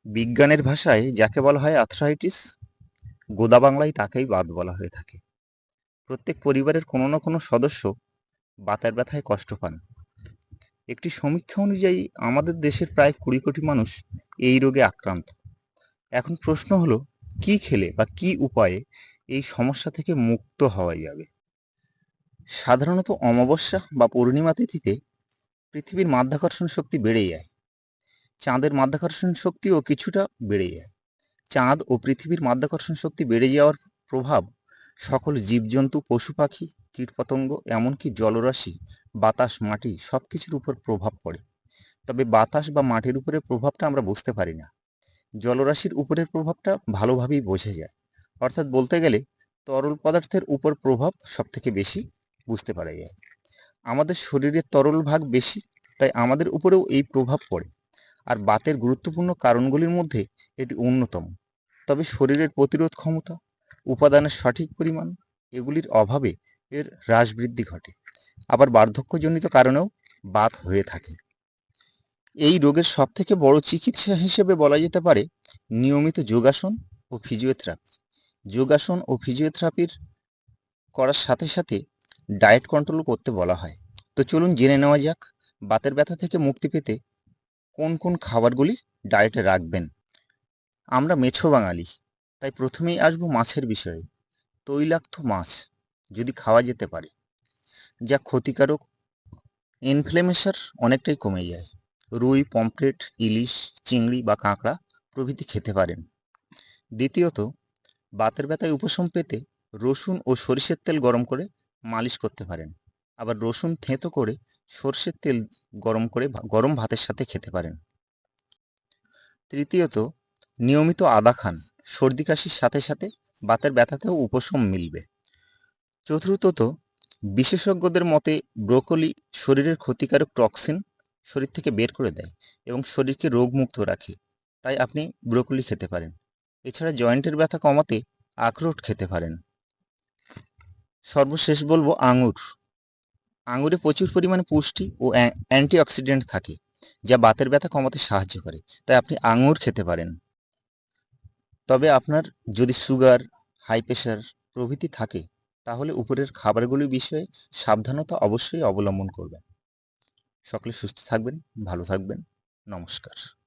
বিজ্ঞানের ভাষায় যাকে বলা হয় আর্থ্রাইটিস, গোদা বাংলায় তাকেই বাত বলা হয়ে থাকে। প্রত্যেক পরিবারের কোনো না কোনো সদস্য বাতের ব্যথায় কষ্ট পান। একটি সমীক্ষা অনুযায়ী আমাদের দেশের প্রায় ২০ কোটি মানুষ এই রোগে আক্রান্ত। এখন প্রশ্ন হলো, কি খেলে বা কি উপায়ে এই সমস্যা থেকে মুক্ত হওয়া যাবে? সাধারণত অমাবস্যা বা পূর্ণিমা তিথিতে পৃথিবীর মাধ্যাকর্ষণ শক্তি বেড়ে যায়। চাঁদের মাধ্যাকর্ষণ শক্তিও কিছুটা বেড়ে যায়। চাঁদ ও পৃথিবীর মাধ্যাকর্ষণ শক্তি বেড়ে যাওয়ার প্রভাব সকল জীবজন্তু, পশু পাখি, কীটপতঙ্গ, এমনকি জলরাশি, বাতাস, মাটি সবকিছুর উপর প্রভাব পড়ে। তবে বাতাস বা মাটির উপরের প্রভাবটা আমরা বুঝতে পারি না। জলরাশির উপরের প্রভাবটা ভালোভাবেই বোঝা যায়। অর্থাৎ বলতে গেলে তরল পদার্থের উপর প্রভাব সবথেকে বেশি বুঝতে পারা যায়। আমাদের শরীরের তরল ভাগ বেশি, তাই আমাদের উপরেও এই প্রভাব পড়ে। আর বাতের গুরুত্বপূর্ণ কারণগুলির মধ্যে এটি অন্যতম। তবে শরীরের প্রতিরোধ ক্ষমতা, উপাদানের সঠিক পরিমাণ এগুলির অভাবে এর হ্রাস বৃদ্ধি ঘটে। আবার বার্ধক্যজনিত কারণেও বাত হয়ে থাকে। এই রোগের সবথেকে বড় চিকিৎসা হিসেবে বলা যেতে পারে নিয়মিত যোগাসন ও ফিজিওথেরাপি। যোগাসন ও ফিজিওথেরাপির করার সাথে সাথে ডায়েট কন্ট্রোল করতে বলা হয়। তো চলুন জেনে নেওয়া যাক, বাতের ব্যথা থেকে মুক্তি পেতে কোন কোন খাবারগুলি ডায়েটে রাখবেন। আমরা মেছো বাঙালি, তাই প্রথমেই আসবো মাছের বিষয়ে। তৈলাক্ত মাছ যদি খাওয়া যেতে পারে, যা ক্ষতিকারক, ইনফ্লেমেশন অনেকটাই কমে যায়। রুই, পমফ্রেট, ইলিশ, চিংড়ি বা কাঁকড়া প্রভৃতি খেতে পারেন। দ্বিতীয়ত, বাতের ব্যথায় উপশম পেতে রসুন ও সরিষার তেল গরম করে মালিশ করতে পারেন। আবার রসুন থেঁতো করে সর্ষের তেল গরম করে গরম ভাতের সাথে খেতে পারেন। তৃতীয়ত, নিয়মিত আদা খান। সর্দি কাশির সাথে সাথে বাতের ব্যথাতেও উপশম মিলবে। চতুর্থত, বিশেষজ্ঞদের মতে ব্রোকলি শরীরের ক্ষতিকারক টক্সিন শরীর থেকে বের করে দেয় এবং শরীরকে রোগমুক্ত রাখে, তাই আপনি ব্রোকলি খেতে পারেন। এছাড়া জয়েন্টের ব্যথা কমাতে আখরোট খেতে পারেন। সর্বশেষ বলবো আঙুর। আঙুরে প্রচুর পরিমাণে পুষ্টি ও অ্যান্টিঅক্সিডেন্ট থাকে, যা বাতের ব্যথা কমাতে সাহায্য করে, তাই আপনি আঙুর খেতে পারেন। তবে আপনার যদি সুগার, হাই প্রেশার প্রভৃতি থাকে, তাহলে উপরের খাবারগুলির বিষয়ে সাবধানতা অবশ্যই অবলম্বন করবেন। সকলে সুস্থ থাকবেন, ভালো থাকবেন। নমস্কার।